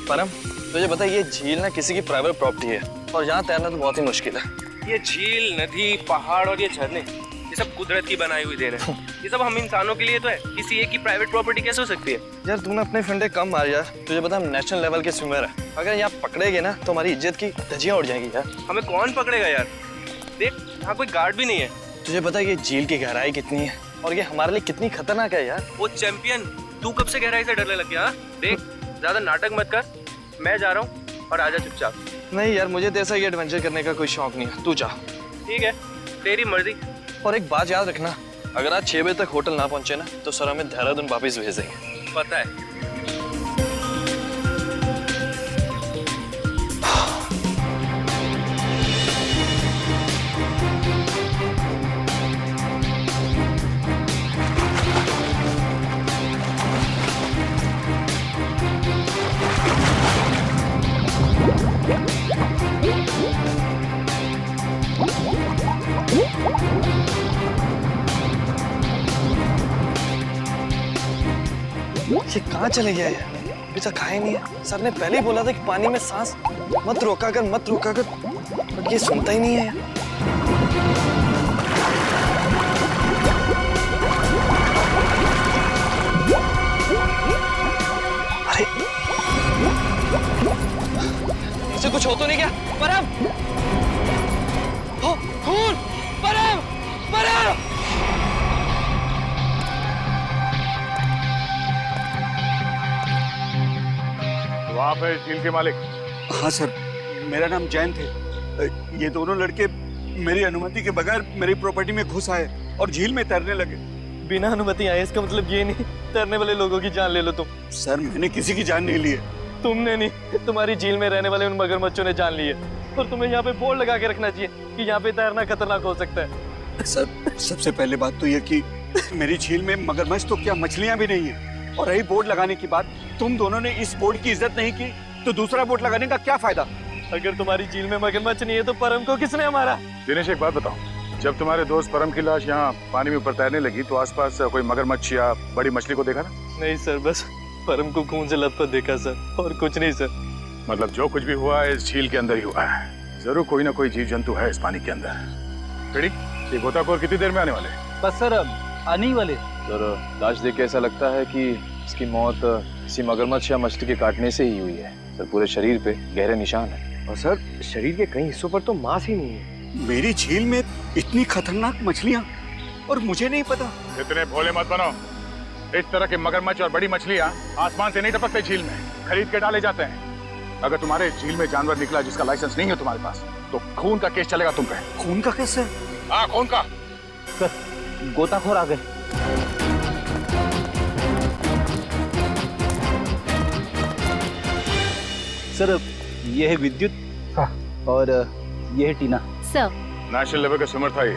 परम, तुझे पता है ये झील ना किसी की प्राइवेट प्रॉपर्टी है और यहाँ तैरना तो बहुत ही मुश्किल है। ये झील, नदी, पहाड़ और ये झरने, ये सब कुदरत की बनाई हुई देन है। ये सब हम इंसानों के लिए तो है, किसी एक की प्राइवेट प्रॉपर्टी कैसे हो सकती है? यार तूने अपने फंडे कम मार यार, तुझे पता हम नेशनल लेवल के स्विमर है, अगर यहाँ पकड़ेगे ना तो हमारी इज्जत की धज्जियां उड़ जाएंगी यार। हमें कौन पकड़ेगा यार? देख, यहाँ कोई गार्ड भी नहीं है। तुझे पता है ये झील की गहराई कितनी है और ये हमारे लिए कितनी खतरनाक है यार। वो चैंपियन, तू कब से गहराई से डरने लग गया? देख, ज्यादा नाटक मत कर, मैं जा रहा हूँ और आजा चुपचाप। नहीं यार, मुझे तो ऐसा ये एडवेंचर करने का कोई शौक नहीं है, तू जा। ठीक है, तेरी मर्जी। और एक बात याद रखना, अगर आज 6 बजे तक होटल ना पहुंचे ना तो सर हमें देहरादून वापस भेज देंगे। पता है। ये कहाँ चले गया यार? अभी तक खाए नहीं है। सर ने पहले ही बोला था कि पानी में सांस मत रोका कर, बट ये सुनता ही नहीं है यार। अरे इसे कुछ हो तो नहीं क्या? परम! खून! परम! परम! आप है झील के मालिक? हाँ सर, मेरा नाम जैन थे। ये दोनों लड़के मेरी अनुमति के बगैर मेरी प्रॉपर्टी में घुस आए और झील में तैरने लगे। बिना अनुमति आए इसका मतलब ये नहीं तैरने वाले लोगों की जान ले लो तुम। सर, मैंने किसी की जान नहीं ली है। तुमने नहीं, तुम्हारी झील में रहने वाले उन मगरमच्छों ने जान ली है और तुम्हें यहाँ पे बोर्ड लगा के रखना चाहिए कि यहाँ पे तैरना खतरनाक हो सकता है। सर, सबसे पहले बात तो ये कि मेरी झील में मगरमच्छ तो क्या मछलियां भी नहीं है। और रही बोर्ड लगाने की बात, तुम दोनों ने इस बोर्ड की इज्जत नहीं की तो दूसरा बोर्ड लगाने का क्या फायदा? अगर तुम्हारी झील में मगरमच्छ नहीं है तो परम को किसने मारा? दिनेश, एक बात बताओ, जब तुम्हारे दोस्त परम की लाश यहाँ पानी में ऊपर तैरने लगी तो आसपास कोई मगरमच्छ या बड़ी मछली को देखा ना? नहीं सर, बस परम को खून से लथपथ देखा सर, और कुछ नहीं सर। मतलब जो कुछ भी हुआ है इस झील के अंदर ही हुआ है। जरूर कोई ना कोई जीव जंतु है इस पानी के अंदर। ये गोताखोर कितनी देर में आने वाले? बस सर, आने ही वाले। सर, लाश देख के ऐसा लगता है कि इसकी मौत किसी मगरमच्छ या मछली के काटने से ही हुई है। सर, पूरे शरीर पे गहरे निशान है। और सर, शरीर के कई हिस्सों पर तो मांस ही नहीं है। मेरी झील में इतनी खतरनाक मछलियां और मुझे नहीं पता। इतने भोले मत बनो। इस तरह के मगरमच्छ और बड़ी मछलियां आसमान से नहीं टपकते झील में, खरीद के डाले जाते हैं। अगर तुम्हारे झील में जानवर निकला जिसका लाइसेंस नहीं है तुम्हारे पास तो खून का केस चलेगा तुम पे। खून का केस है? हाँ, खून का। सर, गोताखोर आ गए। सर, ये है विद्युत और ये है टीना। सर, नेशनल लेवल का स्विमर था ये,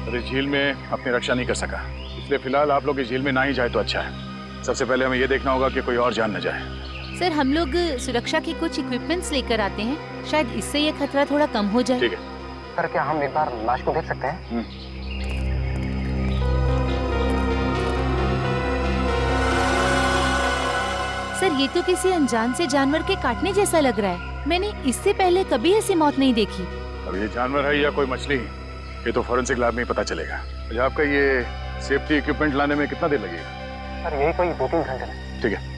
और इस झील में अपनी रक्षा नहीं कर सका, इसलिए फिलहाल आप लोग इस झील में ना ही जाए तो अच्छा है। सबसे पहले हमें ये देखना होगा कि कोई और जान न जाए। सर, हम लोग सुरक्षा के कुछ इक्विपमेंट्स लेकर आते हैं, शायद इससे ये खतरा थोड़ा कम हो जाए। ठीक है सर, क्या हम एक बार लाश को देख सकते हैं? सर, ये तो किसी अनजान से जानवर के काटने जैसा लग रहा है। मैंने इससे पहले कभी ऐसी मौत नहीं देखी। अब ये जानवर है या कोई मछली, ये तो फॉरेंसिक लैब में ही पता चलेगा। अच्छा, आपका ये सेफ्टी इक्विपमेंट लाने में कितना देर लगेगा? सर, यही कोई 2-3 घंटे में। ठीक है।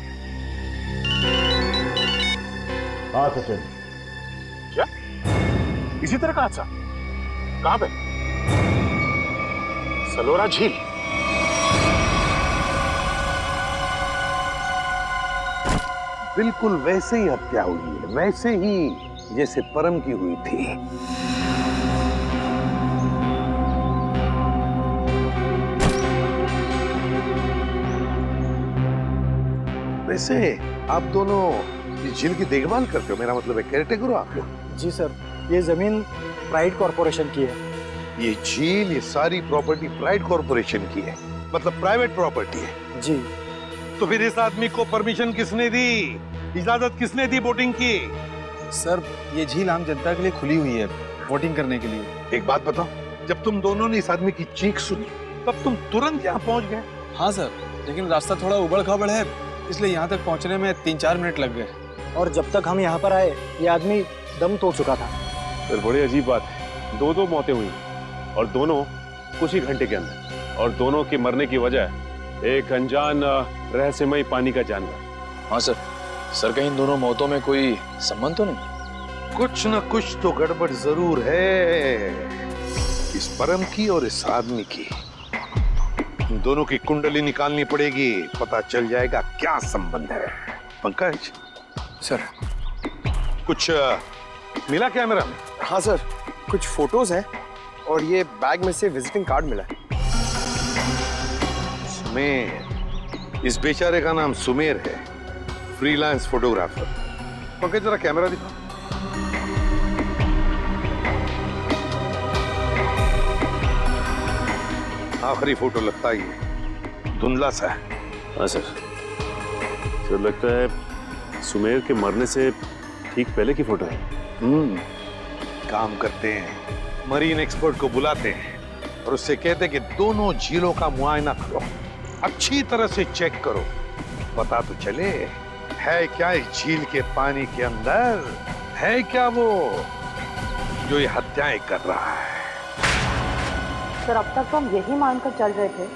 हाँ सचिन। क्या इसी तरह का हादसा? कहाँ पे? सलोरा झील। बिल्कुल वैसे ही हत्या हुई है, वैसे ही जैसे परम की हुई थी। वैसे आप दोनों इस झील की देखभाल करते हो? मेरा मतलब है केयरटेकर हो आप लोग? जी सर, ये जमीन प्राइड कॉर्पोरेशन की है। ये झील, ये सारी प्रॉपर्टी प्राइड कॉर्पोरेशन की है, मतलब प्राइवेट प्रॉपर्टी है। जी। तो फिर इस आदमी को परमिशन किसने दी, इजाजत किसने दी बोटिंग की? सर, ये झील आम जनता के लिए खुली हुई है, बोटिंग करने के लिए। एक बात बताओ, जब तुम दोनों ने इस आदमी की चीख सुनी तब तुम तुरंत यहाँ पहुंच गए? हाँ सर, लेकिन रास्ता थोड़ा उबड़ खाबड़ है, इसलिए यहाँ तक पहुँचने में 3-4 मिनट लग गए। और जब तक हम यहाँ पर आए ये आदमी दम तोड़ चुका था। सर बड़ी अजीब बात है, दो मौतें हुई और दोनों कुछ ही घंटे के अंदर, और दोनों के मरने की वजह एक अनजान रहस्यमयी पानी का जानवर। हाँ सर कहीं इन दोनों मौतों में कोई संबंध तो नहीं? कुछ न कुछ तो गड़बड़ जरूर है, इस परम की और इस आदमी की। इन दोनों की कुंडली निकालनी पड़ेगी, पता चल जाएगा क्या संबंध है। पंकज सर कुछ मिला कैमरा में? हाँ सर, कुछ फोटोज हैं और ये बैग में से विजिटिंग कार्ड मिला है। सुमेर, इस बेचारे का नाम सुमेर है, फ्रीलांस फोटोग्राफर। पंकज जरा कैमरा दिखा। आखिरी फोटो लगता ही है, धुंधला सा है। हाँ सर लगता है सुमेर के मरने से ठीक पहले की फोटो है। काम करते हैं, मरीन एक्सपर्ट को बुलाते हैं और उससे कहते हैं कि दोनों झीलों का मुआयना करो, अच्छी तरह से चेक करो, पता तो चले है क्या इस झील के पानी के अंदर, है क्या वो जो ये हत्याएं कर रहा है। सर अब तक तो हम यही मानकर चल रहे थे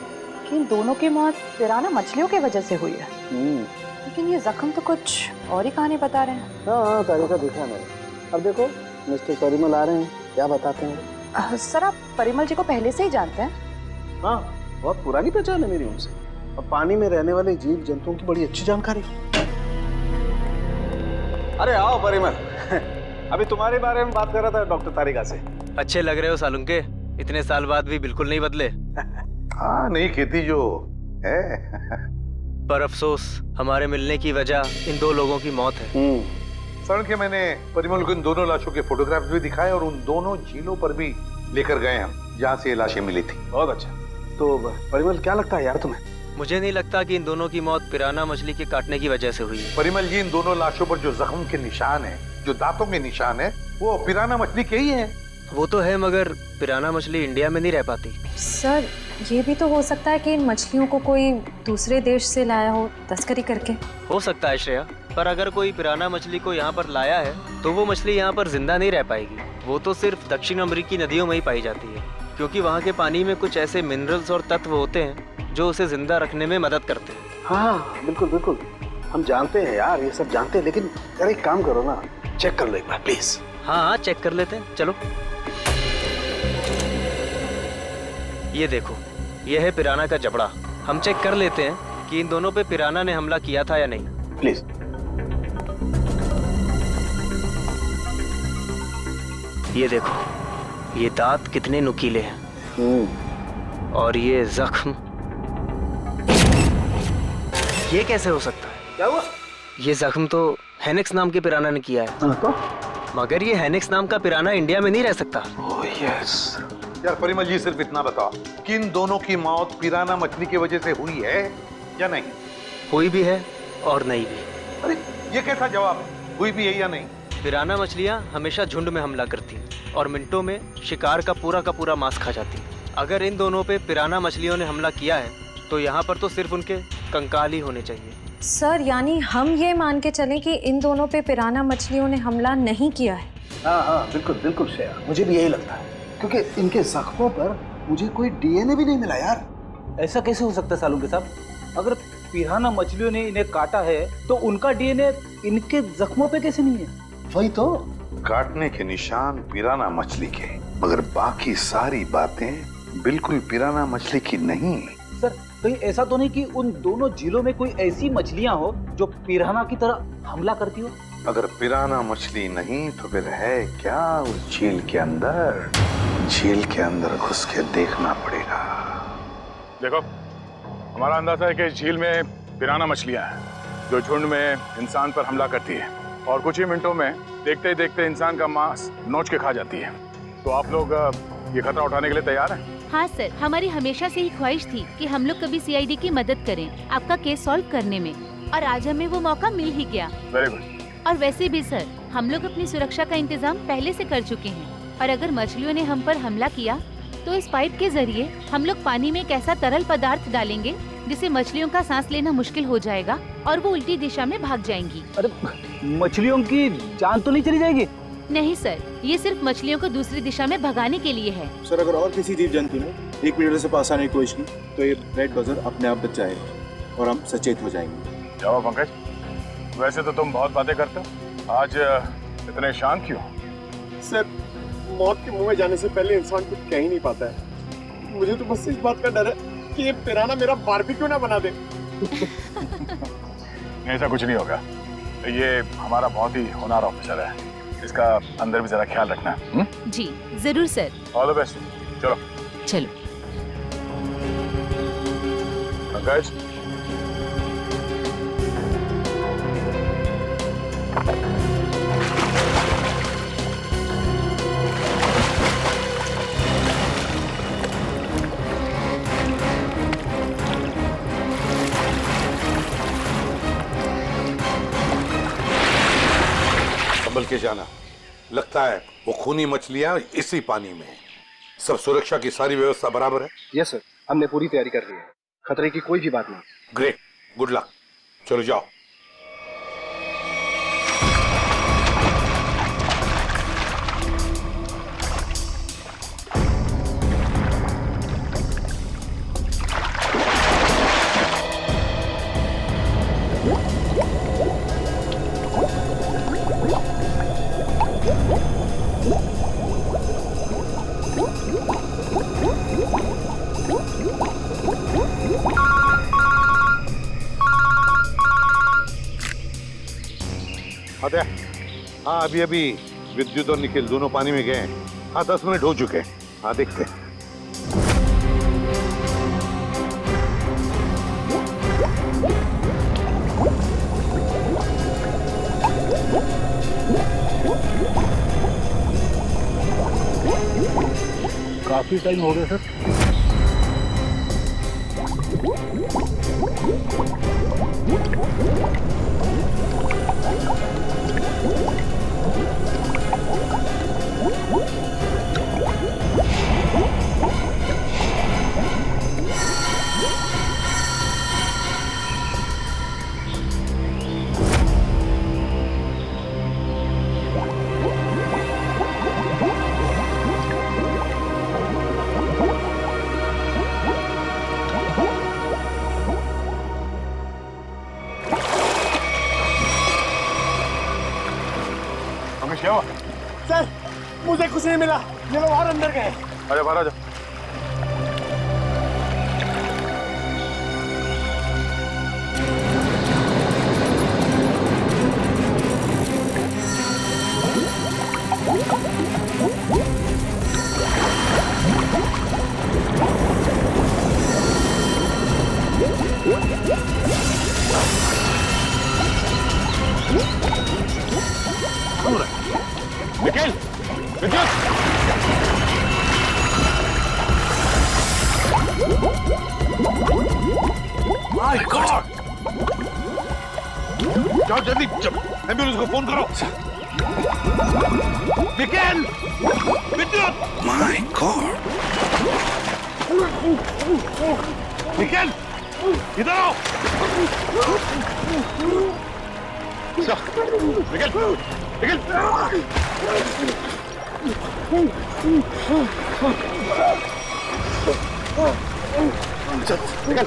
कि इन दोनों की मौत पिराना मछलियों की वजह से हुई है, लेकिन ये जख्म तो कुछ और ही कहानी बता रहे हैं। हाँ तरीका देखा मैंने। अब देखो मिस्टर परिमल आ रहे हैं, क्या बताते हैं? सर आप परिमल जी को पहले से ही जानते हैं? हाँ बहुत पुरानी पहचान है मेरी उनसे, और पानी में रहने वाले जीव जंतुओं की बड़ी अच्छी जानकारी। अरे आओ परिमल अभी तुम्हारे बारे में बात कर रहा था डॉक्टर तारिका से। अच्छे लग रहे हो सालुंके, इतने साल बाद भी बिल्कुल नहीं बदले। हाँ नहीं खेती जो है। पर अफसोस हमारे मिलने की वजह इन दो लोगों की मौत है। सड़क के मैंने परिमल को इन दोनों लाशों के फोटोग्राफ्स भी दिखाए और उन दोनों झीलों पर भी लेकर गए हम जहाँ से ये लाशें मिली थी। बहुत अच्छा। तो परिमल क्या लगता है यार तुम्हें? मुझे नहीं लगता कि इन दोनों की मौत पिराना मछली के काटने की वजह से हुई है। परिमल जी, इन दोनों लाशों पर जो जख्म के निशान है, जो दांतों के निशान है, वो पिराना मछली के ही है। वो तो है, मगर पिराना मछली इंडिया में नहीं रह पाती। सर ये भी तो हो सकता है कि इन मछलियों को कोई दूसरे देश से लाया हो तस्करी करके। हो सकता है श्रेया, पर अगर कोई पिराना मछली को यहाँ पर लाया है तो वो मछली यहाँ पर जिंदा नहीं रह पाएगी। वो तो सिर्फ दक्षिण अमेरिकी नदियों में ही पाई जाती है, क्योंकि वहाँ के पानी में कुछ ऐसे मिनरल्स और तत्व होते हैं जो उसे जिंदा रखने में मदद करते हैं। हाँ बिल्कुल बिल्कुल, हम जानते हैं यार, ये सब जानते हैं, लेकिन यार एक काम करो ना, चेक कर लो एक बार प्लीज। हाँ चेक कर लेते हैं, चलो। ये देखो, ये है पिराना का जबड़ा। हम चेक कर लेते हैं कि इन दोनों पे पिराना ने हमला किया था या नहीं। प्लीज। ये देखो, ये दांत कितने नुकीले हैं, और ये जख्म, ये कैसे हो सकता है? क्या हुआ? ये जख्म तो हेनेक्स नाम के पिराना ने किया है। तो? मगर ये हेनेक्स नाम का पिराना इंडिया में नहीं रह सकता। Oh yes. यार परिमल जी, सिर्फ इतना बताओ कि इन दोनों की मौत पिराना मछली की वजह से हुई है या नहीं? हुई भी है और नहीं भी। अरे ये कैसा जवाब है, हुई भी है या नहीं? पिराना मछलियाँ हमेशा झुंड में हमला करती हैं और मिनटों में शिकार का पूरा मांस खा जाती हैं। अगर इन दोनों पे पिराना मछलियों ने हमला किया है तो यहाँ पर तो सिर्फ उनके कंकाल ही होने चाहिए। सर यानी हम ये मान के चलें कि इन दोनों पे पिराना मछलियों ने हमला नहीं किया है? हाँ बिल्कुल बिल्कुल श्रेया, मुझे भी यही लगता है, क्योंकि इनके जख्मों पर मुझे कोई डीएनए भी नहीं मिला यार। ऐसा कैसे हो सकता है सालुंके साहब? अगर पिराना मछलियों ने इन्हें काटा है तो उनका डीएनए इनके जख्मों पे कैसे नहीं है? वही तो, काटने के निशान पिराना मछली के, मगर बाकी सारी बातें बिल्कुल पिराना मछली की नहीं। सर कहीं ऐसा तो नहीं कि उन दोनों झीलों में कोई ऐसी मछलियां हो जो पिराना की तरह हमला करती हो? अगर पिराना मछली नहीं तो फिर है क्या उस झील के अंदर? झील के अंदर घुस के देखना पड़ेगा। देखो, हमारा अंदाजा है कि इस झील में पिराना मछलियां हैं जो झुंड में इंसान पर हमला करती है और कुछ ही मिनटों में देखते ही देखते इंसान का मांस नोच के खा जाती है। तो आप लोग ये खतरा उठाने के लिए तैयार हैं? हाँ सर, हमारी हमेशा से ही ख्वाहिश थी कि हम लोग कभी सीआईडी की मदद करें आपका केस सॉल्व करने में, और आज हमें वो मौका मिल ही गया। Very good. और वैसे भी सर, हम लोग अपनी सुरक्षा का इंतजाम पहले से कर चुके हैं, और अगर मछलियों ने हम पर हमला किया तो इस पाइप के जरिए हम लोग पानी में एक ऐसा तरल पदार्थ डालेंगे जिससे मछलियों का सांस लेना मुश्किल हो जाएगा और वो उल्टी दिशा में भाग जाएंगी। अरे मछलियों की जान तो नहीं चली जाएगी? नहीं सर, ये सिर्फ मछलियों को दूसरी दिशा में भगाने के लिए है। सर अगर और किसी जीव जंतु ने 1 मीटर से पास आने की कोशिश की तो ये रेड बजर अपने आप बच जाएगा और हम सचेत हो जाएंगे। जाओ पंकज, वैसे तो तुम बहुत बातें करते हो, आज इतने शांत क्यों? सर मौत के मुंह में जाने से पहले इंसान कुछ कह ही नहीं पाता है। मुझे तो बस इस बात का डर है कि ये पिराना मेरा बारबेक्यू ना बना दे। ऐसा कुछ नहीं होगा, ये हमारा बहुत ही होनहार ऑफिसर है, इसका अंदर भी जरा ख्याल रखना। जी जरूर सर। All the best. चलो चलो। पंकज, संभल के जाना, लगता है वो खूनी मछलियां इसी पानी में हैं। सब सुरक्षा की सारी व्यवस्था बराबर है? यस सर, हमने पूरी तैयारी कर ली है, खतरे की कोई भी बात नहीं। Great, good luck. चलो जाओ। अरे हाँ, अभी अभी विद्युत और निखिल दोनों पानी में गए हैं। हाँ 10 मिनट हो चुके हैं। हाँ देखते हैं। काफी टाइम हो गया सर। क्या हुआ? सर मुझे कुछ नहीं मिला, ये लोग और अंदर गए। अरे बाहर आ जाओ। निखिल, विद्युत! My God! जाओ जल्दी, एम्बुलेंस को फोन करो। निखिल! विद्युत! My God! निखिल! इधर आओ! निखिल! निखिल! चल, निकल!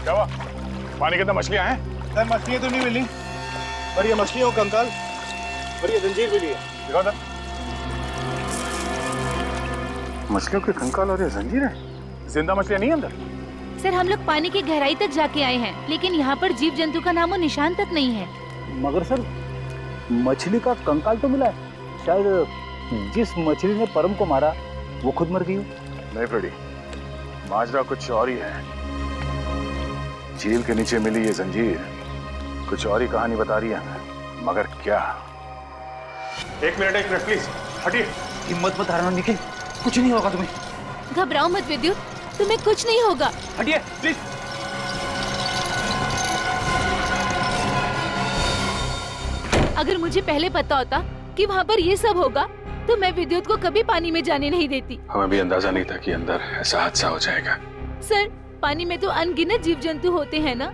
क्या हुआ? पानी के अंदर मछलियां हैं? सर मछलियाँ तो नहीं मिली, पर ये मछलियों का कंकाल और ये जंजीर मिली है। दिखाओ सर। मछलियों के कंकाल और ये जंजीरें, जिंदा मछलियां नहीं अंदर? सर हम लोग पानी की गहराई तक जाके आए हैं, लेकिन यहाँ पर जीव जंतु का नामो निशान तक नहीं है। मगर सर मछली का कंकाल तो मिला है। शायद जिस मछली ने परम को मारा वो खुद मर गई हो। नहीं फ्रेडी, माजरा कुछ और ही है। झील के नीचे मिली ये जंजीर कुछ और ही कहानी बता रही है हमें, मगर क्या? एक मिनट प्लीज हटिए। हिम्मत मत हारना निखिल, कुछ नहीं होगा तुम्हें। घबराओ मत विद्युत, तुम्हें कुछ नहीं होगा। हटिए प्लीज। अगर मुझे पहले पता होता कि वहाँ पर ये सब होगा तो मैं विद्युत को कभी पानी में जाने नहीं देती। हमें भी अंदाजा नहीं था कि अंदर ऐसा हादसा हो जाएगा। सर पानी में तो अनगिनत जीव जंतु होते हैं ना,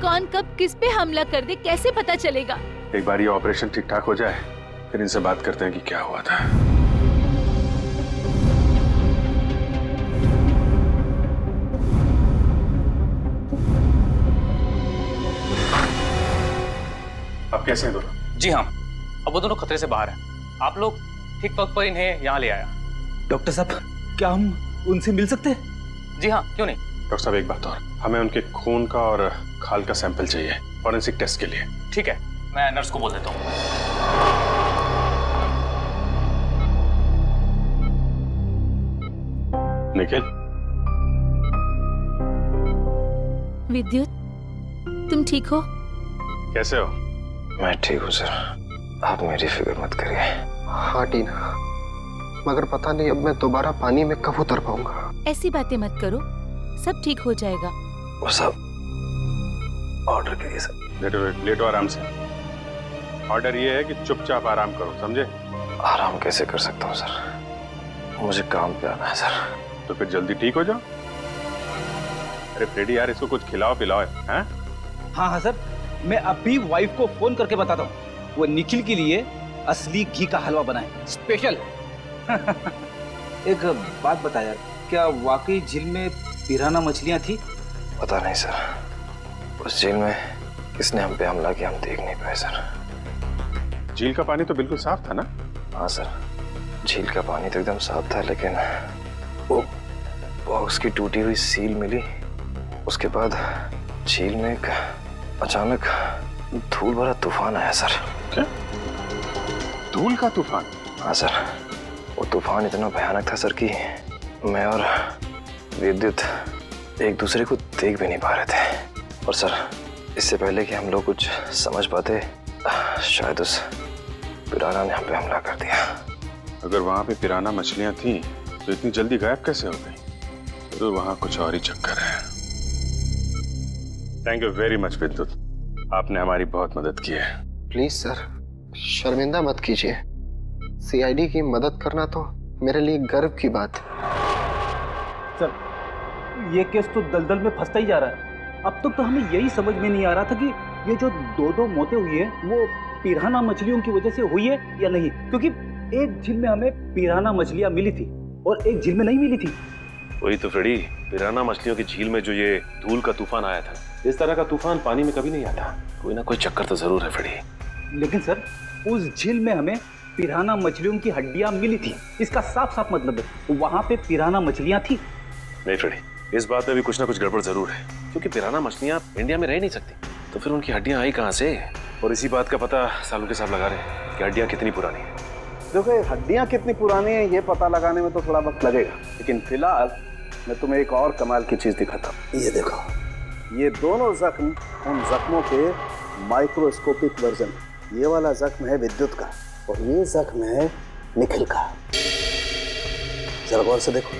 कौन कब किस पे हमला कर दे कैसे पता चलेगा? एक बार ये ऑपरेशन ठीक ठाक हो जाए फिर इनसे बात करते हैं कि क्या हुआ था। अब कैसे हैं दोनों? जी हाँ, अब वो दोनों खतरे से बाहर हैं। आप लोग ठीक वक्त पर इन्हें यहाँ ले आया। डॉक्टर साहब क्या हम उनसे मिल सकते हैं? जी हाँ, क्यों नहीं। डॉक्टर साहब एक बात और, हमें उनके खून का और खाल का सैंपल चाहिए फॉरेंसिक टेस्ट के लिए। ठीक है, मैं नर्स को बोल देता हूँ। निखिल, विद्युत तुम ठीक हो? कैसे हो? मैं ठीक हूँ सर, आप मेरी फिक्र मत करिए। हाँ टीना, मगर पता नहीं अब मैं दोबारा पानी में कब उतर पाऊंगा। ऐसी बातें मत करो, सब ठीक हो जाएगा। वो सब ऑर्डर करिए सर। लेटो आराम से। ऑर्डर ये है कि चुपचाप आराम करो, समझे? आराम कैसे कर सकता हूँ सर, मुझे काम पे आना है सर। तो फिर जल्दी ठीक हो जाओ। अरे फ्रेडी यार, इसको कुछ खिलाओ पिलाओ। हैं? हाँ हाँ सर, मैं अभी वाइफ को फोन करके बताता हूँ, वो निखिल के लिए असली घी का हलवा बनाए स्पेशल। एक बात बता यार, क्या वाकई झील में पिराना मछलियां थी? पता नहीं सर, उस झील में किसने हम पे हमला किया हम देख नहीं पाए सर। झील का पानी तो बिल्कुल साफ था ना? हाँ सर, झील का पानी तो एकदम साफ था, लेकिन वो बॉक्स की टूटी हुई सील मिली। उसके बाद झील में एक अचानक धूल भरा तूफान आया सर। क्या? धूल का तूफान? हाँ सर, वो तूफान इतना भयानक था सर कि मैं और विद्युत एक दूसरे को देख भी नहीं पा रहे थे। और सर, इससे पहले कि हम लोग कुछ समझ पाते, शायद उस पिराना ने हम पे हमला कर दिया। अगर वहां पे पिराना मछलियां थी तो इतनी जल्दी गायब कैसे हो गई? तो वहां कुछ और ही चक्कर है। थैंक यू वेरी मच विद्युत, आपने हमारी बहुत मदद की है। प्लीज सर, शर्मिंदा मत कीजिए। सीआईडी की मदद करना तो मेरे लिए गर्व की बात है। सर, ये केस तो दलदल में फंसता ही जा रहा है। अब तक तो हमें यही समझ में नहीं आ रहा था कि ये जो दो मौतें हुई है वो पिराना मछलियों की वजह से हुई है या नहीं, क्योंकि एक झील में हमें पिराना मछलियां मिली थी और एक झील में नहीं मिली थी। वही तो फ्रेडी, पिराना मछलियों की झील में जो ये धूल का तूफान आया था, इस तरह का तूफान पानी में कभी नहीं आता। कोई ना कोई चक्कर तो जरूर है फ्रेडी। लेकिन सर, उस झील में हमें पिराना मछलियों की हड्डियां मिली थी, इसका साफ साफ मतलब है वहां पे पिराना मछलियां थी। नहीं फ्रेडी, इस बात में भी कुछ ना कुछ गड़बड़ जरूर है, क्योंकि पिराना मछलियां इंडिया में रह नहीं सकती, तो फिर उनकी हड्डियां आई कहाँ से? और इसी बात का पता सालू के साहब लगा रहे हैं कि हड्डियां कितनी पुरानी है। देखो, हड्डियां कितनी पुरानी है ये पता लगाने में तो थोड़ा वक्त लगेगा, लेकिन फिलहाल मैं तुम्हें एक और कमाल की चीज दिखाता हूँ। ये देखो, ये दोनों जख्म उन जख्मों के माइक्रोस्कोपिक वर्जन। ये वाला जख्म है विद्युत का और ये जख्म है निखिल का। जरा गौर से देखो।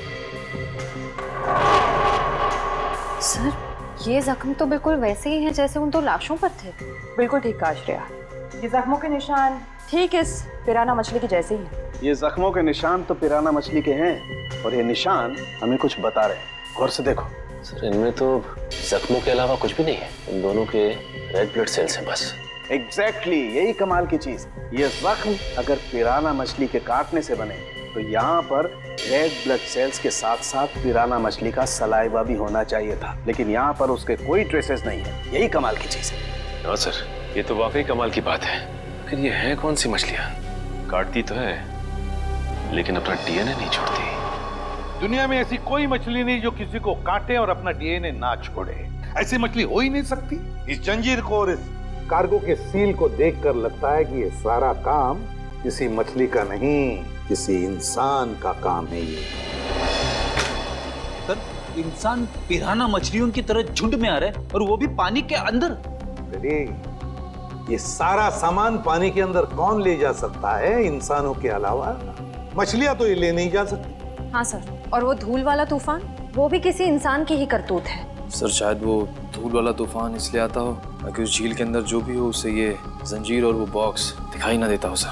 सर, ये जख्म तो बिल्कुल वैसे ही हैं जैसे उन दो लाशों पर थे। बिल्कुल ठीक कहा श्रेया, ये जख्मों के निशान ठीक इस पिराना मछली के जैसे ही हैं। ये जख्मों के निशान तो पिराना मछली के हैं और ये निशान हमें कुछ बता रहे हैं। गौर से देखो। सर, इनमें तो जख्मों के अलावा कुछ भी नहीं है, इन दोनों के रेड ब्लड सेल्स हैं बस। एग्जैक्टली, यही कमाल की चीज। ये जख्म अगर पिराना मछली के काटने से बने तो यहाँ पर रेड ब्लड सेल्स के साथ साथ पिराना मछली का सलाइवा भी होना चाहिए था, लेकिन यहाँ पर उसके कोई ट्रेसेस नहीं है। यही कमाल की चीज है। हाँ सर, ये तो वाकई कमाल की बात है। फिर ये है कौन सी मछलियाँ? काटती तो है लेकिन अपना डीएनए नहीं छोड़ती। दुनिया में ऐसी कोई मछली नहीं जो किसी को काटे और अपना डीएनए ना छोड़े। ऐसी मछली हो ही नहीं सकती। इस जंजीर को और इस कार्गो के सील को देखकर लगता है कि ये सारा काम किसी मछली का नहीं, किसी इंसान का काम है। ये सर, इंसान पिराना मछलियों की तरह झुंड में आ रहे हैं और वो भी पानी के अंदर। अरे ये सारा सामान पानी के अंदर कौन ले जा सकता है इंसानों के अलावा? मछलियां तो ये ले नहीं जा सकती। हाँ सर, और वो धूल वाला तूफान, वो भी किसी इंसान की ही करतूत है। सर शायद वो धूल वाला तूफान इसलिए आता हो ताकि उस झील के अंदर जो भी हो उसे ये जंजीर और वो बॉक्स दिखाई ना देता हो सर।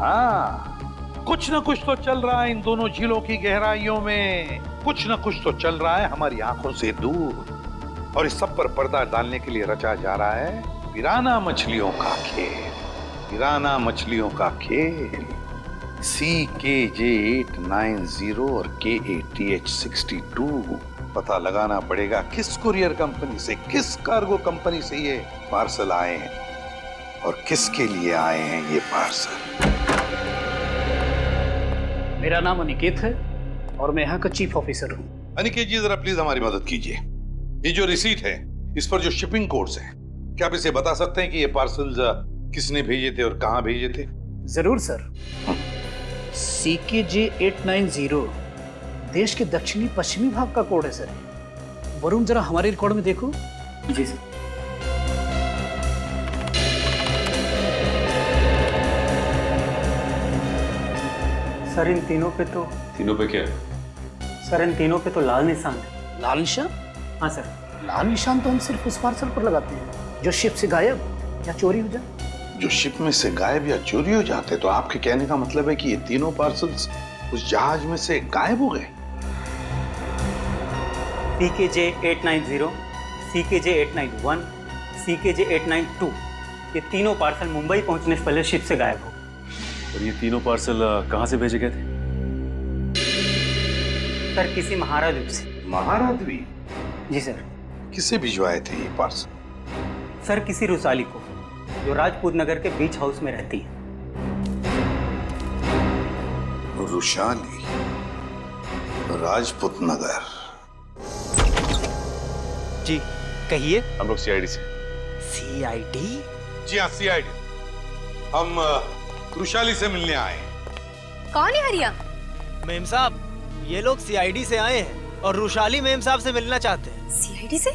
हाँ, कुछ ना कुछ तो चल रहा है इन दोनों झीलों की गहराइयों में। कुछ ना कुछ तो चल रहा है हमारी आंखों से दूर। और इस सब पर पर्दा डालने के लिए रचा जा रहा है पिराना मछलियों का खेल। पिराना मछलियों का खेल। CKJ890 और KATH62। पता लगाना पड़ेगा किस कुरियर कंपनी से, किस कार्गो कंपनी से ये पार्सल आए हैं और किसके लिए आए हैं ये पार्सल। मेरा नाम अनिकेत है और मैं यहाँ का चीफ ऑफिसर हूँ। अनिकेत जी, जरा प्लीज हमारी मदद कीजिए। ये जो रिसीट है, इस पर जो शिपिंग कोड्स हैं, क्या आप इसे बता सकते हैं कि ये पार्सल्स किसने भेजे थे और कहाँ भेजे थे? जरूर सर। CKJ890 देश के दक्षिणी पश्चिमी भाग का कोड है सर। वरुण, जरा हमारे रिकॉर्ड में देखो। जी सर। सर इन तीनों पे तो क्या? सर इन तीनों पे तो लाल निशान है। लाल निशान? हाँ सर। लाल निशान तो हम सिर्फ उस पार्सल पर लगाते हैं जो शिप से गायब या चोरी हो जाए। जो शिप में से गायब या चोरी हो जाते, तो आपके कहने का मतलब है कि ये तीनों पार्सल्स उस जहाज में से गायब हो गए? CKJ890, CKJ891, CKJ892 ये तीनों पार्सल मुंबई पहुंचने से पहले शिप से गायब हो गए। और ये तीनों पार्सल कहाँ से भेजे गए थे? सर किसी महाराद्वीप से। महाराद्वीप? जी सर। किसे भिजवाए थे ये पार्सल? सर किसी रुसाली को, जो राजपूत नगर के बीच हाउस में रहती है। रुशाली, राजपूत नगर। जी कहिए। हम लोग CID से। CID? जी हाँ, CID। हम रुशाली से मिलने आए। कौन है हरिया? मेम साहब, ये लोग CID से आए हैं और रुशाली मेम साहब से मिलना चाहते हैं। CID से?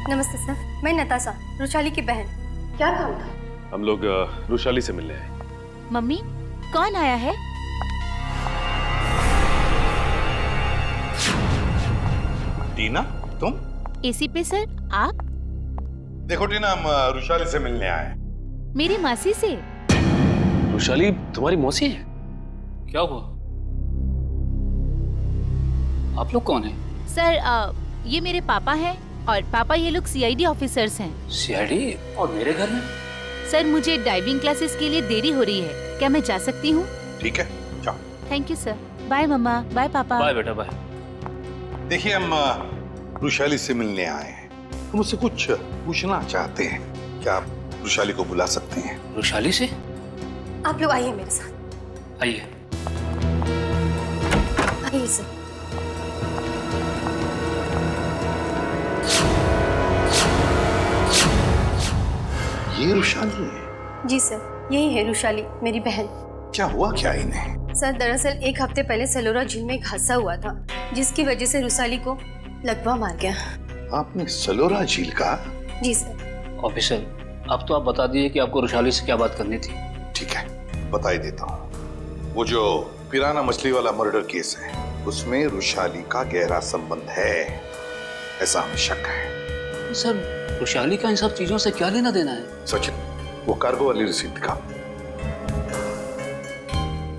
नमस्ते सर, मैं नताशा, रुशाली की बहन। क्या काम था? हम लोग रुशाली से मिलने आए। मम्मी, कौन आया है? टीना, तुम? AC पे सर, आप? देखो टीना, हम रुशाली से मिलने आए। मेरी मासी से। रुशाली तुम्हारी मौसी है? क्या हुआ? आप लोग कौन हैं? सर ये मेरे पापा हैं और पापा ये लोग CID ऑफिसर्स हैं। CID? और मेरे घर में? सर मुझे डाइविंग क्लासेस के लिए देरी हो रही है, क्या मैं जा सकती हूँ? ठीक है, जाओ। Thank you sir. बाय मम्मा, बाय पापा। बाय बेटा, बाय। देखिए, हम रुशाली से मिलने आए हैं। हम उससे कुछ पूछना चाहते हैं। क्या आप रुशाली को बुला सकते हैं? रुशाली से? आप लोग आइए मेरे साथ। आइए। आइए सर। ये रुशाली है? जी सर, यही है रुशाली, मेरी बहन। क्या हुआ क्या इन्हें? सर दरअसल एक हफ्ते पहले सलोरा झील में एक हादसा हुआ था, जिसकी वजह से रुशाली को लकवा मार गया। आपने सलोरा झील का? जी सर। ऑफिसर, अब तो आप बता दिए कि आपको रुशाली से क्या बात करनी थी। ठीक है, बता ही देता हूँ। वो जो पिराना मछली वाला मर्डर केस है, उसमें रुशाली का गहरा संबंध है, ऐसा हमें शक है। सर, रुशाली का इन सब चीजों से क्या लेना देना है? सचिन, वो कार्गो वाली रिसीट दिखा।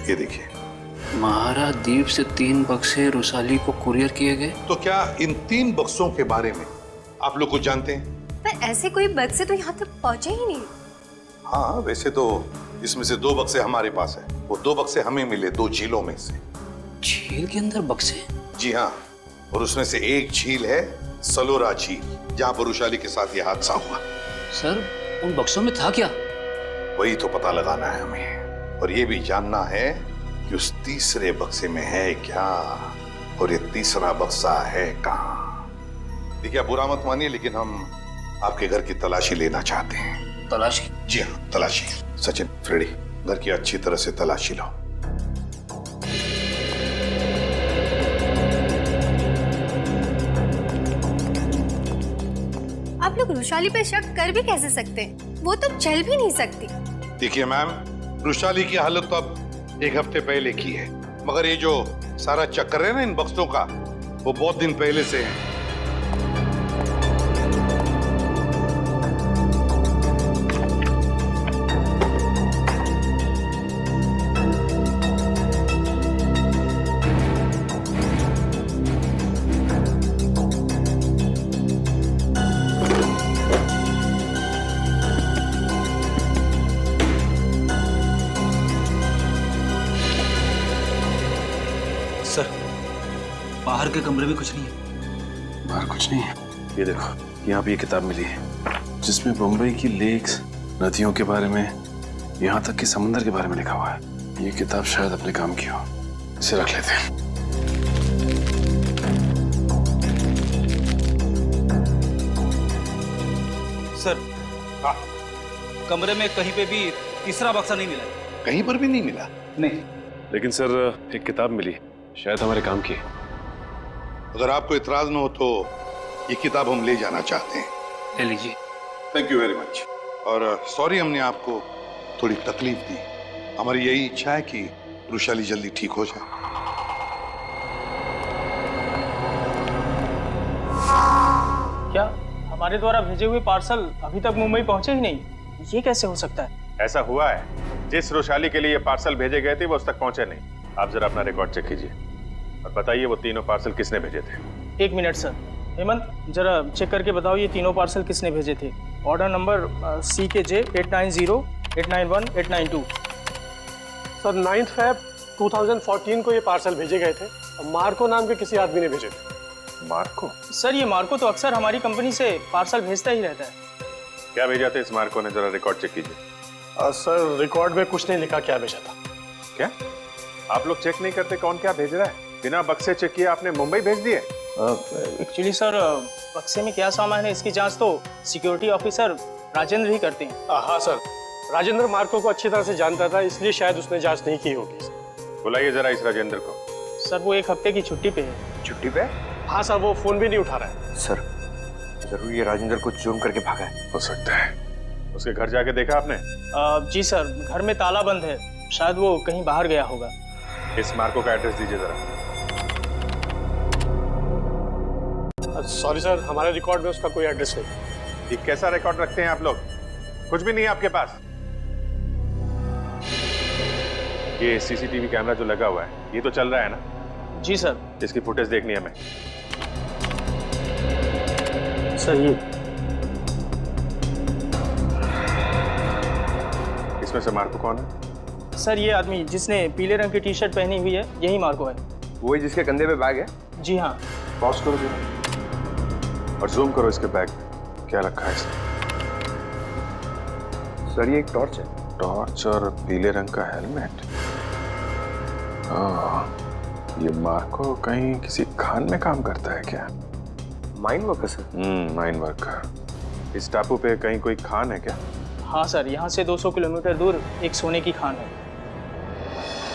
ये देखिए। महाराद्वीप से 3 बक्से रुशाली को कुरियर किए गए। तो क्या इन 3 बक्सों के बारे में आप लोग कुछ जानते हैं? पर ऐसे कोई बक्से तो यहाँ तक पहुँचे ही नहीं। हाँ, वैसे तो इसमें से 2 बक्से हमारे पास है। वो 2 बक्से हमें मिले 2 झीलों में से। झील के अंदर बक्से? जी हाँ, और उसमें से एक झील है सलोरा झील, जहाँ पर रुशाली के साथ ये हादसा हुआ। सर, उन बक्सों में था क्या? वही तो पता लगाना है हमें, और ये भी जानना है कि उस तीसरे बक्से में है क्या और ये तीसरा बक्सा है कहाँ। देखिए, आप बुरा मत मानिए, लेकिन हम आपके घर की तलाशी लेना चाहते हैं। तलाशी? जी हाँ, तलाशी। सचिन, फ्रेडी, घर की अच्छी तरह से तलाशी लो। आप लोग रुशाली पे शक कर भी कैसे सकते हैं? वो तो चल भी नहीं सकती। देखिए मैम, रुशाली की हालत तो अब एक हफ्ते पहले की है, मगर ये जो सारा चक्कर है ना इन बक्सों का, वो बहुत दिन पहले से है। सर, बाहर के कमरे में कुछ नहीं है। बाहर कुछ नहीं है। ये देखो, यहाँ पे ये किताब मिली है जिसमें बम्बई की लेक्स, नदियों के बारे में, यहाँ तक कि समंदर के बारे में लिखा हुआ है। ये किताब शायद अपने काम की हो, इसे रख लेते हैं। सर, कमरे में कहीं पे भी तीसरा बक्सा नहीं मिला है। कहीं पर भी नहीं मिला? नहीं। लेकिन सर, एक किताब मिली, शायद हमारे काम की है। अगर आपको इतराज न हो तो ये किताब हम ले जाना चाहते हैं। ले लीजिए। Thank you very much. और सॉरी हमने आपको थोड़ी तकलीफ दी। हमारी यही इच्छा है कि रुशाली जल्दी ठीक हो जाए। क्या हमारे द्वारा भेजे हुए पार्सल अभी तक मुंबई पहुंचे ही नहीं? ये कैसे हो सकता है? ऐसा हुआ है, जिस रुशाली के लिए ये पार्सल भेजे गए थे वो उस तक पहुंचे नहीं। आप जरा अपना रिकॉर्ड चेक कीजिए और बताइए वो तीनों पार्सल किसने भेजे थे। 1 मिनट सर। हेमंत, जरा चेक करके बताओ ये तीनों पार्सल किसने भेजे थे। Order number CKJ 890, 891, 892। Sir 9 Feb 2014 को ये पार्सल भेजे गए थे और मार्को नाम के किसी आदमी ने भेजे थे। मार्को? सर, ये मार्को तो अक्सर हमारी कंपनी से पार्सल भेजता ही रहता है। क्या भेजा था इस मार्को ने? जरा रिकॉर्ड चेक कीजिए। सर, रिकॉर्ड में कुछ नहीं लिखा क्या भेजा था। क्या आप लोग चेक नहीं करते कौन क्या भेज रहा है? बिना बक्से चेक किए आपने मुंबई भेज दिए? एक्चुअली सर, बक्से में क्या सामान है इसकी जांच तो सिक्योरिटी ऑफिसर राजेंद्र ही करते हैं। हाँ सर, राजेंद्र मार्को को अच्छी तरह से जानता था, इसलिए शायद उसने जांच नहीं की होगी। बुलाइए जरा इस राजेंद्र को। सर, वो 1 हफ्ते की छुट्टी पे है। छुट्टी पे? हाँ सर, वो फोन भी नहीं उठा रहा है। सर, जरूर ये राजेंद्र को चूम करके भागा है। हो सकता है। उसके घर जाके देखा आपने? जी सर, घर में ताला बंद है, शायद वो कहीं बाहर गया होगा। इस मार्को का एड्रेस दीजिए जरा। सॉरी सर, हमारे रिकॉर्ड में उसका कोई एड्रेस नहीं। ये कैसा रिकॉर्ड रखते हैं आप लोग? कुछ भी नहीं है आपके पास? ये सीसीटीवी कैमरा जो लगा हुआ है ये तो चल रहा है ना? जी सर। इसकी फुटेज देखनी है हमें। सर, ये इसमें से मार्को कौन है? सर, ये आदमी जिसने पीले रंग की टी-शर्ट पहनी हुई है, यही मार्को है। वही जिसके कंधे पे बैग है? जी हाँ। पॉज करो जरा और जूम करो इसके बैग में क्या रखा है इसने। सर, ये एक टॉर्च है। टॉर्च और पीले रंग का हेलमेट। ये मार्को कहीं किसी खान में काम करता है क्या? Mine worker sir? Mine worker. इस टापू पे कहीं कोई खान है क्या? हाँ सर, यहाँ से 200 किलोमीटर दूर एक सोने की खान है।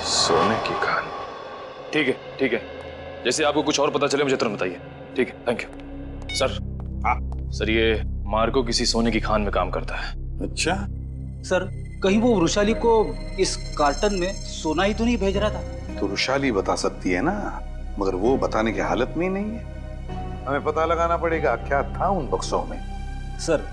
सोने की खान? ठीक है, ठीक है। जैसे आपको कुछ और पता चले मुझे तुरंत बताइए। ठीक है, थैंक यू। सर, सर, ये मार्को किसी सोने की खान में काम करता है। अच्छा सर, कहीं वो रुशाली को इस कार्टन में सोना ही तो नहीं भेज रहा था? तो रुशाली बता सकती है ना, मगर वो बताने की हालत में ही नहीं है। हमें पता लगाना पड़ेगा क्या था उन बक्सों में। सर,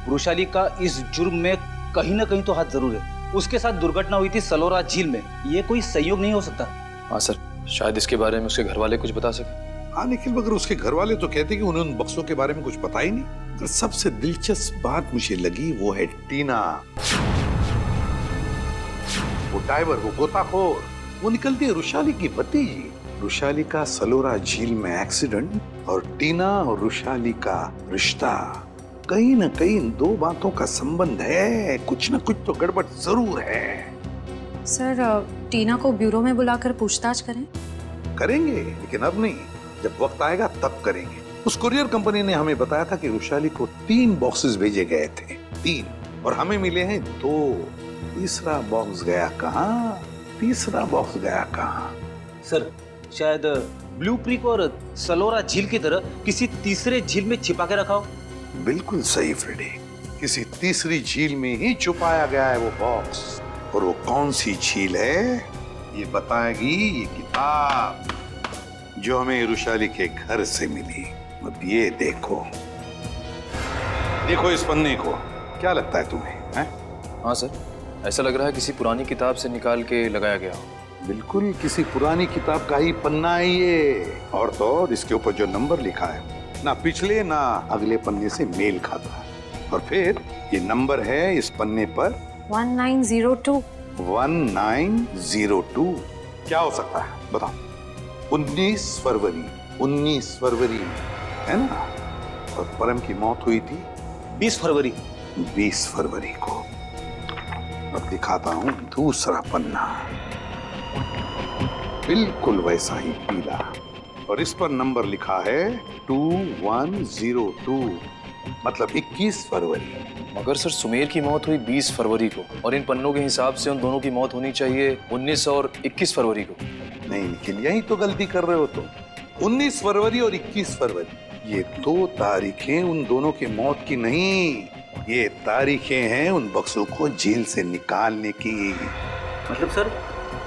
रुशाली का इस जुर्म में कहीं ना कहीं तो हाथ जरूर है। उसके साथ दुर्घटना हुई थी सलोरा झील में। ये कोई संयोग नहीं हो सकता। हाँ सर, शायद इसके बारे में उसके घर वाले कुछ बता सके। हाँ, लेकिन मगर उसके घर वाले तो कहते कि उन्हें उन बक्सों के बारे में कुछ पता ही नहीं। तो सबसे दिलचस्प बात मुझे लगी वो है टीना। वो डाइवर, वो गोताखोर, वो निकलती है रुशाली की भतीजी। रुशाली का सलोरा झील में एक्सीडेंट और टीना और रुशाली का रिश्ता, कहीं ना कहीं इन दो बातों का संबंध है। कुछ ना कुछ तो गड़बड़ जरूर है। सर टीना को ब्यूरो में बुलाकर पूछताछ करें? करेंगे, लेकिन अब नहीं, जब वक्त आएगा तब करेंगे। उस कुरियर कंपनी ने हमें बताया था कि वैशाली को 3 बॉक्सेस भेजे गए थे, 3, और हमें मिले हैं 2। तीसरा बॉक्स गया कहाँ? तीसरा बॉक्स गया कहाँ? सर शायद ब्लू क्रीक और सलोरा झील की तरह किसी तीसरे झील में छिपा के रखा हो। बिल्कुल सही फ्रेडी, किसी तीसरी झील में ही छुपाया गया है वो बॉक्स। और वो कौन सी झील है ये बताएगी ये किताब जो हमें वैशाली के घर से मिली। अब ये देखो, देखो इस पन्ने को, क्या लगता है तुम्हें? हैं? हाँ सर, ऐसा लग रहा है किसी पुरानी किताब से निकाल के लगाया गया हो। बिल्कुल किसी पुरानी किताब का ही पन्ना है ये। और तो और इसके ऊपर जो नंबर लिखा है ना पिछले ना अगले पन्ने से मेल खाता है। और फिर ये नंबर है इस पन्ने पर 1902। 1902 क्या हो सकता है बताओ? 19 फरवरी, 19 फरवरी है ना? और परम की मौत हुई थी 20 फरवरी। 20 फरवरी को। अब दिखाता हूं दूसरा पन्ना, बिल्कुल वैसा ही पीला, और इस पर नंबर लिखा है 2102, मतलब 21 फरवरी। मगर सर सुमेर की मौत हुई 20 फरवरी को, और इन पन्नों के हिसाब से उन दोनों की मौत होनी चाहिए 19 और 21 फरवरी को। नहीं, लेकिन यही तो गलती कर रहे हो तुम। 19 फरवरी और 21 फरवरी ये 2 तारीखें उन दोनों की मौत की नहीं, ये तारीखें हैं उन बक्सों को जेल से निकालने की। मतलब सर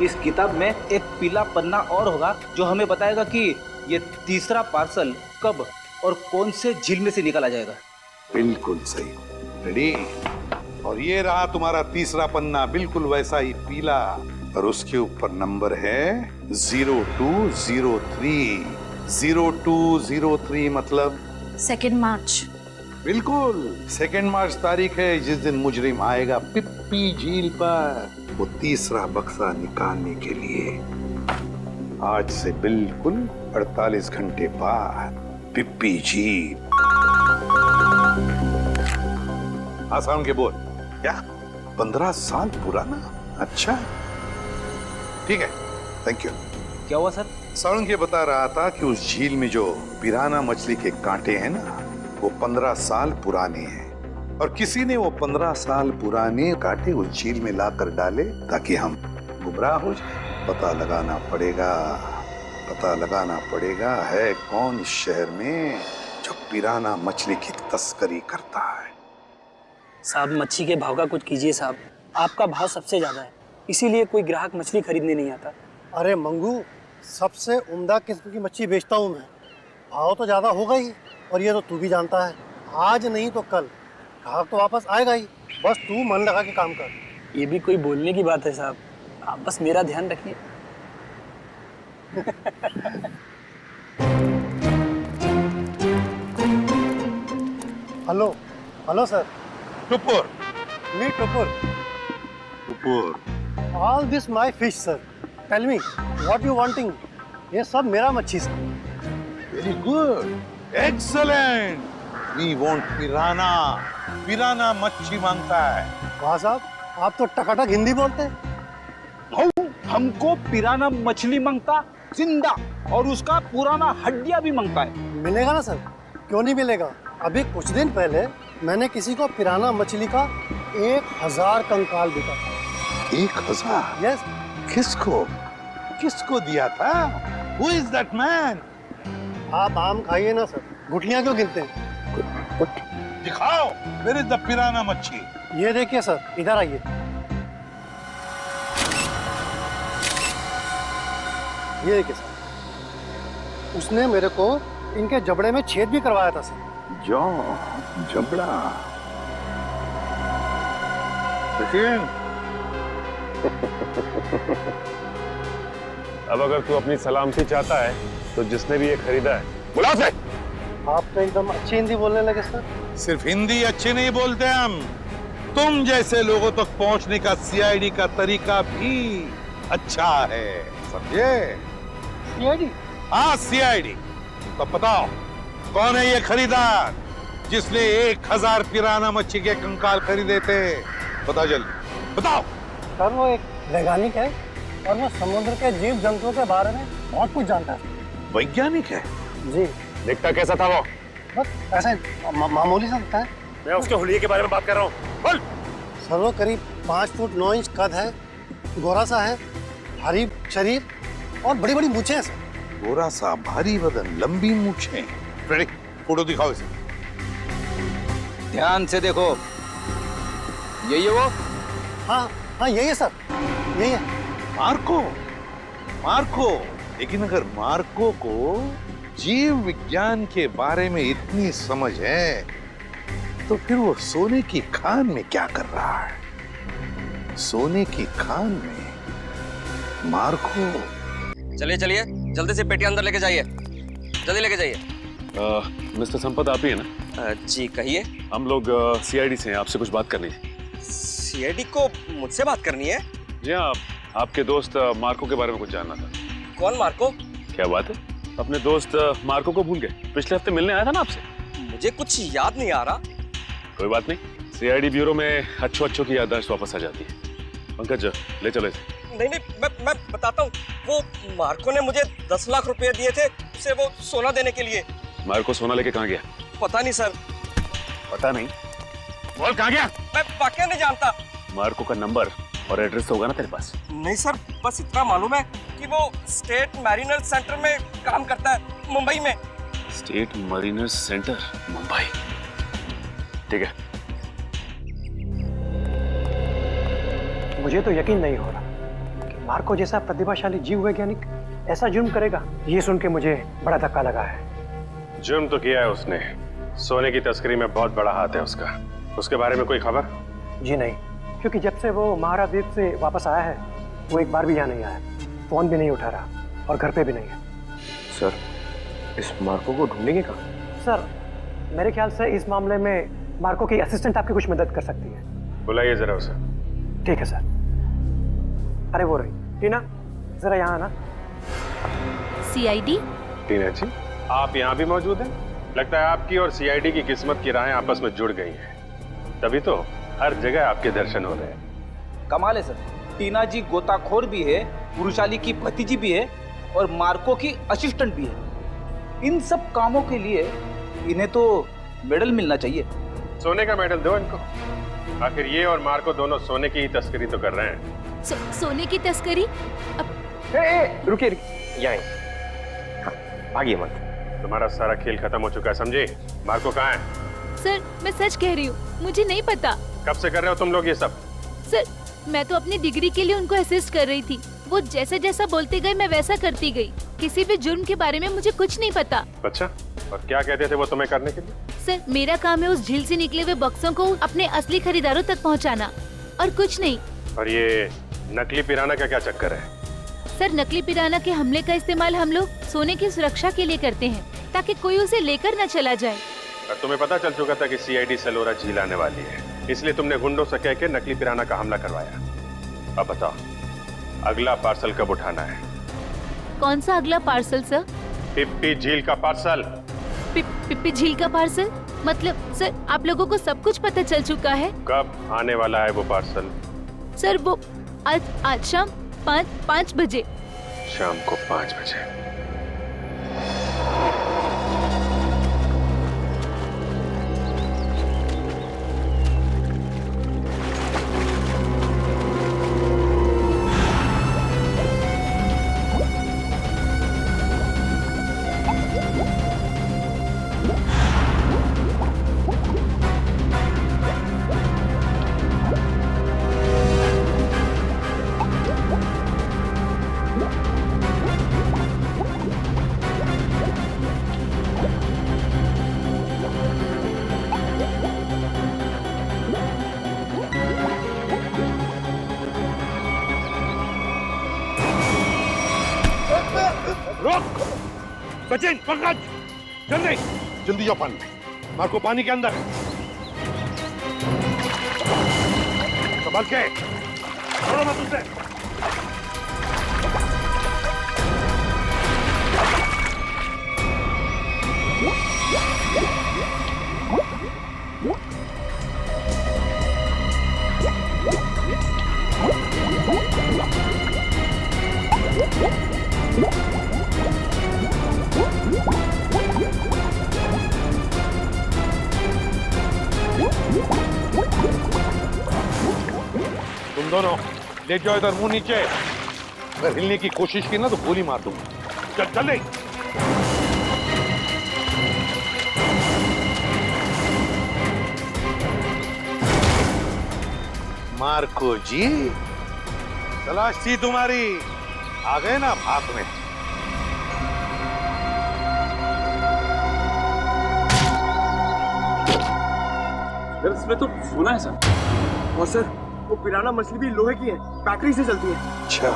इस किताब में एक पीला पन्ना और होगा जो हमें बताएगा कि ये तीसरा पार्सल कब और कौन से झील में से निकाला जाएगा। बिल्कुल सही, रेडी। और ये रहा तुम्हारा तीसरा पन्ना, बिल्कुल वैसा ही पीला, और उसके ऊपर नंबर है 0203। 0203 मतलब 2 मार्च। बिल्कुल 2 मार्च तारीख है जिस दिन मुजरिम आएगा पिप्पी झील पर वो तीसरा बक्सा निकालने के लिए। आज से बिल्कुल 48 घंटे बाद पिप्पी झील। आसान के बोल क्या? 15 साल पुराना? अच्छा ठीक है, थैंक यू। क्या हुआ सर? साउंड के बता रहा था कि उस झील में जो पिराना मछली के कांटे हैं ना वो 15 साल पुराने हैं, और किसी ने वो 15 साल पुराने कांटे उस झील में लाकर डाले ताकि हम गुमराह हो जाए। पता लगाना पड़ेगा, पता लगाना पड़ेगा है कौन इस शहर में जो पिराना मछली की तस्करी करता है। साहब मच्छी के भाव का कुछ कीजिए साहब, आपका भाव सबसे ज़्यादा है, इसीलिए कोई ग्राहक मछली खरीदने नहीं आता। अरे मंगू, सबसे उम्दा किस्म की मच्छी बेचता हूँ मैं, भाव तो ज़्यादा होगा ही, और ये तो तू भी जानता है, आज नहीं तो कल ग्राहक तो वापस आएगा ही, बस तू मन लगा के काम कर। ये भी कोई बोलने की बात है साहब, आप बस मेरा ध्यान रखिए। Hello hello sir. Tupur. Me Tupur. Tupur. All this my fish sir, tell me what you wanting. ये सब मेरा मच्छी सर। Very good, excellent. We want piranha, piranha मच्छी मांगता है। वाह साहब, आप तो टकाटक हिंदी बोलते हैं। हमको पिराना मछली मांगता जिंदा, और उसका पुराना हड्डियां भी मांगता है। मिलेगा ना सर, क्यों नहीं मिलेगा। अभी कुछ दिन पहले मैंने किसी को पिराना मछली का 1000 कंकाल बिका था। 1000? यस। किसको किसको दिया था? Who is that man? आप आम खाइए ना सर, गुठलियां क्यों गिनते हैं? दिखाओ, where is the पिराना मच्छी? ये देखिए सर, इधर आइए। ये देखिए सर, उसने मेरे को इनके जबड़े में छेद भी करवाया था सर। जबड़ा। सचिन। अब अगर तू अपनी सलामती चाहता है तो जिसने भी ये खरीदा है बुला से। आप तो एकदम अच्छी हिंदी बोलने लगे सर। सिर्फ हिंदी अच्छी नहीं बोलते हम, तुम जैसे लोगों तक पहुंचने का सीआईडी का तरीका भी अच्छा है, समझे? सीआईडी? हाँ सीआईडी। तो बताओ कौन है ये खरीदार जिसने 1000 पिराना मच्छी के कंकाल खरीदे थे? बताओ जल्दी, बताओ। सर वो एक वैज्ञानिक है और वो समुद्र के जीव जंतुओं के बारे में बहुत कुछ जानता है। वैज्ञानिक है? जी। दिखता कैसा था वो? बस ऐसे मामूली सा दिखता है। मैं उसके हुलिये के बारे में बात कर रहा हूँ। बोल। सर वो करीब 5 फुट 9 इंच कद है, गोरा सा है, भारी शरीर और बड़ी बड़ी मूछें हैं सर। गोरा सा, भारी बदन, लंबी मूछें। फ्रेडी, फोटो दिखाओ इसे। ध्यान से देखो, यही है वो? हाँ हाँ यही है सर, यही है। Marco, Marco. लेकिन अगर मार्को को जीव विज्ञान के बारे में इतनी समझ है तो फिर वो सोने की खान में क्या कर रहा है? सोने की खान में मार्को। चलिए चलिए, जल्दी से पेटी अंदर लेके जाइए, जल्दी लेके जाइए। मिस्टर संपत आप ही है ना? जी कहिए। हम लोग सीआईडी से हैं, आपसे कुछ बात करनी है। सीआईडी को मुझसे बात करनी है? जी हाँ, आपके दोस्त मार्को के बारे में कुछ जानना था। कौन मार्को? क्या बात है, अपने दोस्त मार्को को भूल गए? पिछले हफ्ते मिलने आया था ना आपसे। मुझे कुछ याद नहीं आ रहा। कोई बात नहीं, सीआईडी ब्यूरो में अच्छों की याददाश्त वापस आ जाती है। पंकज ले चलो इसे। नहीं नहीं, मैं बताता हूँ। वो मार्को ने मुझे 10 लाख रुपए दिए थे उसे वो सोना देने के लिए। मार्को सोना लेके कहाँ गया? पता नहीं सर। पता नहीं? बोल कहाँ गया? मैं वाकई नहीं जानता। मार्को का नंबर और एड्रेस तो होगा ना तेरे पास? नहीं सर, बस इतना मालूम है कि वो स्टेट मैरिनर सेंटर में काम करता है, मुंबई में। State Mariner centre, Mumbai. ठीक है। मुझे तो यकीन नहीं हो रहा कि मार्को जैसा प्रतिभाशाली जीव वैज्ञानिक ऐसा जुर्म करेगा। ये सुन के मुझे बड़ा धक्का लगा है। जुर्म तो किया है उसने, सोने की तस्करी में बहुत बड़ा हाथ है उसका। उसके बारे में कोई खबर? जी नहीं, क्योंकि जब से वो महाराद्वीप से वापस आया है वो एक बार भी यहाँ नहीं आया, फोन भी नहीं उठा रहा और घर पे भी नहीं है। सर, इस मार्को को ढूंढेंगे कहाँ? सर, मेरे ख्याल से इस मामले में मार्को की असिस्टेंट आपकी कुछ मदद कर सकती है। बुलाइए जरा उसे। ठीक है सर। अरे वो रही टीना, जरा यहाँ आना। सीआईडी? टीना जी, आप यहाँ भी मौजूद हैं? लगता है आपकी और सीआईडी की किस्मत की राहें आपस में जुड़ गई हैं। तभी तो हर जगह आपके दर्शन हो रहे हैं। कमाल है सर, टीना जी गोताखोर भी है, पुरुषाली की भतीजी भी है और मार्को की असिस्टेंट भी है। इन सब कामों के लिए इन्हें तो मेडल मिलना चाहिए। सोने का मेडल दो इनको। आखिर ये और मार्को दोनों सोने की ही तस्करी तो कर रहे हैं। सोने की तस्करी? रुकिए, यहाँ भागिए मत। तुम्हारा सारा खेल खत्म हो चुका है, समझे? मार्को कहाँ है? सर, मैं सच कह रही हूँ, मुझे नहीं पता। कब से कर रहे हो तुम लोग ये सब? सर, मैं तो अपनी डिग्री के लिए उनको असिस्ट कर रही थी। वो जैसा जैसा बोलते गए मैं वैसा करती गई। किसी भी जुर्म के बारे में मुझे कुछ नहीं पता। अच्छा, और क्या कहते थे वो तुम्हें करने के लिए? सर, मेरा काम है उस झील से निकले हुए बक्सों को अपने असली खरीदारों तक पहुंचाना, और कुछ नहीं। और ये नकली पिराना का क्या चक्कर है? सर, नकली पिराना के हमले का इस्तेमाल हम लोग सोने की सुरक्षा के लिए करते हैं, ताकि कोई उसे लेकर न चला जाए। और तुम्हें पता चल चुका था कि सीआईडी सेलोरा झील आने वाली है, इसलिए तुमने गुंडों से कह के नकली पिराना का हमला करवाया। अब बताओ, अगला पार्सल कब उठाना है? कौन सा अगला पार्सल सर? पिप्पी झील का पार्सल। पिप्पी झील का पार्सल? मतलब सर, आप लोगों को सब कुछ पता चल चुका है? कब आने वाला है वो पार्सल? सर, वो आज शाम 5 बजे। शाम को 5 बजे। सचिन, पंकज, जल्दी जल्दी जाओ पानी में। मार्को पानी के अंदर है। संभल के, छोड़ो मत उसे। तुम दोनों ले जाओ इधर, मुंह नीचे। अगर हिलने की कोशिश की ना तो गोली मार दूंगा। चल चल नहीं। मार्को जी, तलाश थी तुम्हारी, आ गए ना भाग में। इसमें तो सोना है सर। और सर वो पिराना मछली भी लोहे की है, बैटरी से चलती है। अच्छा।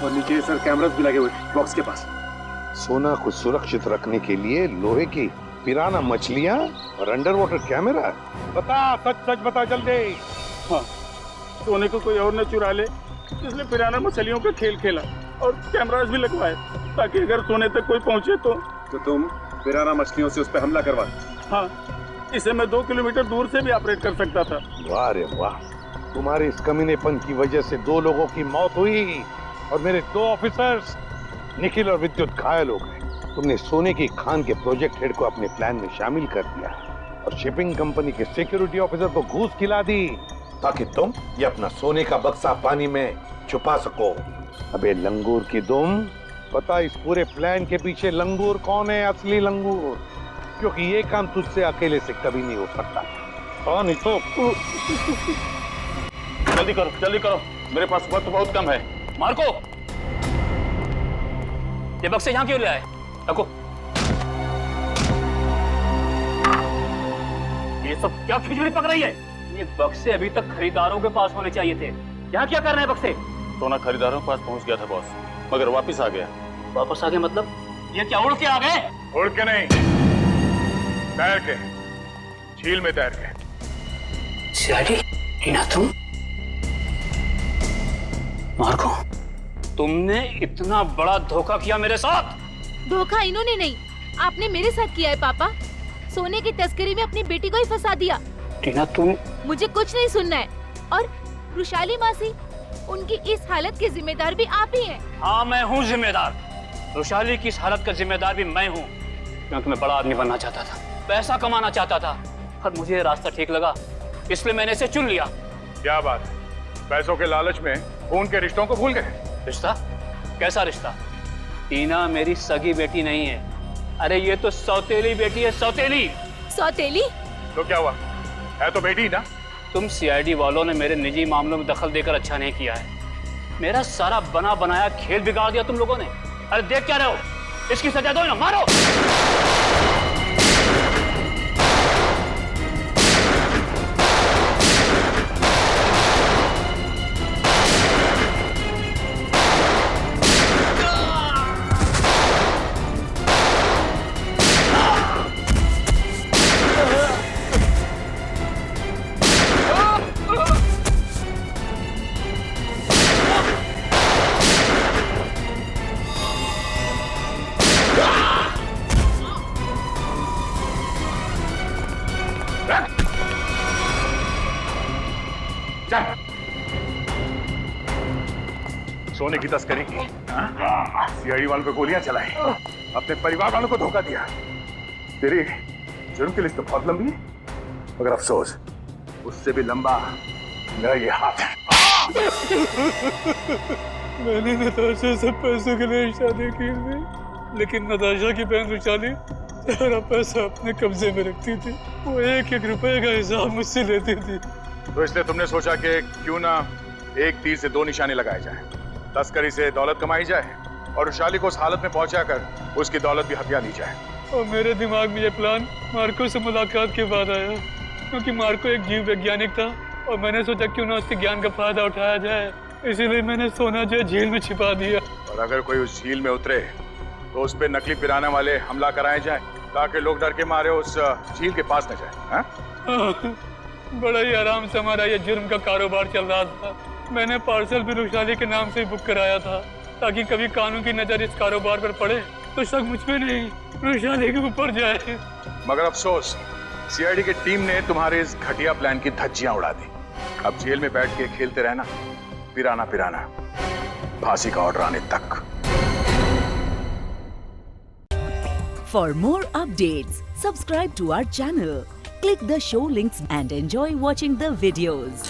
और नीचे सर कैमरास भी लगे हुए बॉक्स के पास। सोना को सुरक्षित रखने के लिए लोहे की पिराना मछलियां और अंडर वाटर कैमरा। बता, सच सच बता जल्दी। हाँ, सोने को कोई और न चुरा ले, इसलिए पिराना मछलियों का खेल खेला और कैमरास भी लगवाए ताकि अगर सोने तक कोई पहुंचे तो तुम पिराना मछलियों से उस पर हमला करवा। हाँ, इसे मैं 2 किलोमीटर दूर से भी ऑपरेट कर सकता था। वाह रे वाह, तुम्हारे इस कमीनेपन की वजह से 2 लोगों की मौत हुई और मेरे 2 ऑफिसर्स निखिल और विद्युत घायल हो गए। तुमने सोने की खान के प्रोजेक्ट हेड को अपने प्लान में शामिल कर दिया और शिपिंग कंपनी के सिक्योरिटी ऑफिसर को घूस खिला दी ताकि तुम ये अपना सोने का बक्सा पानी में छुपा सको। अबे लंगूर की दुम, पता इस पूरे प्लान के पीछे लंगूर कौन है? असली लंगूर, क्योंकि ये काम तुझसे अकेले से कभी नहीं हो सकता। हाँ नहीं तो जल्दी करो, मेरे पास वक्त बहुत कम है। मार्को, ये बक्से यहाँ क्यों ले आए? रखो। ये सब क्या खिचड़ी पक रही है? ये बक्से अभी तक खरीदारों के पास होने चाहिए थे। यहाँ क्या कर रहे हैं बक्से? सोना खरीदारों के पास पहुंच गया था बॉस, मगर वापस आ गया। वापस आ गए मतलब? ये क्या उड़ के आ गए? उड़ के नहीं, तैर के, झील में तैर के। सीआईडी, टीना तुम? मार्को, तुमने इतना बड़ा धोखा किया मेरे साथ? धोखा इन्होंने नहीं, आपने मेरे साथ किया है पापा। सोने की तस्करी में अपनी बेटी को ही फंसा दिया। टीना तुम? मुझे कुछ नहीं सुनना है। और रुशाली मासी, उनकी इस हालत के जिम्मेदार भी आप ही हैं। हाँ, मैं हूँ जिम्मेदार। रुशाली की इस हालत का जिम्मेदार भी मैं हूँ, क्योंकि मैं बड़ा आदमी बनना चाहता था, पैसा कमाना चाहता था, और मुझे ये रास्ता ठीक लगा, इसलिए मैंने इसे चुन लिया। क्या बात है, पैसों के लालच में खून के रिश्तों को भूल गए? रिश्ता? कैसा रिश्ता? टीना मेरी सगी बेटी नहीं है। अरे ये तो सौतेली बेटी है, सौतेली। सौतेली? तो क्या हुआ, है तो बेटी ना। तुम सीआईडी वालों ने मेरे निजी मामलों में दखल देकर अच्छा नहीं किया है। मेरा सारा बना बनाया खेल बिगाड़ दिया तुम लोगों ने। अरे देख क्या रहे हो, इसकी सजा दो ना, मारो। सोने की तस्करी की, सीआईडी वालों को गोलियां चलाई, अपने परिवार वालों को धोखा दिया। तेरी जुर्म की लिस्ट तो बहुत लंबी है, मगर अफसोस उससे भी लंबा मेरा ये हाथ है। मैंने नताशा से पैसों के लिए शादी की थी, लेकिन नताशा की बहन रुशाली सारा पैसा अपने कब्जे में रखती थी। वो 1-1 रुपए का हिसाब मुझसे लेती थी। तो इसलिए तुमने सोचा कि क्यों ना एक तीर से 2 निशाने लगाए जाएं। तस्करी से दौलत कमाई जाए और रुशाली को उस हालत में पहुंचाकर उसकी दौलत भी हथिया ली जाए। और मेरे दिमाग में ये प्लान मार्को से मुलाकात के बाद आया, क्योंकि मार्को एक जीव वैज्ञानिक था और मैंने सोचा क्यों ना उसके ज्ञान का फायदा उठाया जाए, इसीलिए मैंने सोना जो झील में छिपा दिया। और अगर कोई उस झील में उतरे तो उस पर नकली पिराने वाले हमला कराए जाए ताकि लोग डर के मारे उस झील के पास न जाए। बड़ा ही आराम से हमारा ये जुर्म का कारोबार चल रहा था। मैंने पार्सल भी रुशाली के नाम से ही बुक कराया था, ताकि कभी कानून की नजर इस कारोबार पर पड़े तो शक मुझ पे नहीं रुशाली के ऊपर जाए। मगर अफसोस सीआईडी की टीम ने तुम्हारे इस घटिया प्लान की धज्जियां उड़ा दी। अब जेल में बैठ के खेलते रहना, पिराना पिराना, फांसी का ऑर्डर आने तक। For more updates, subscribe to our channel, click the show links and enjoy watching the videos.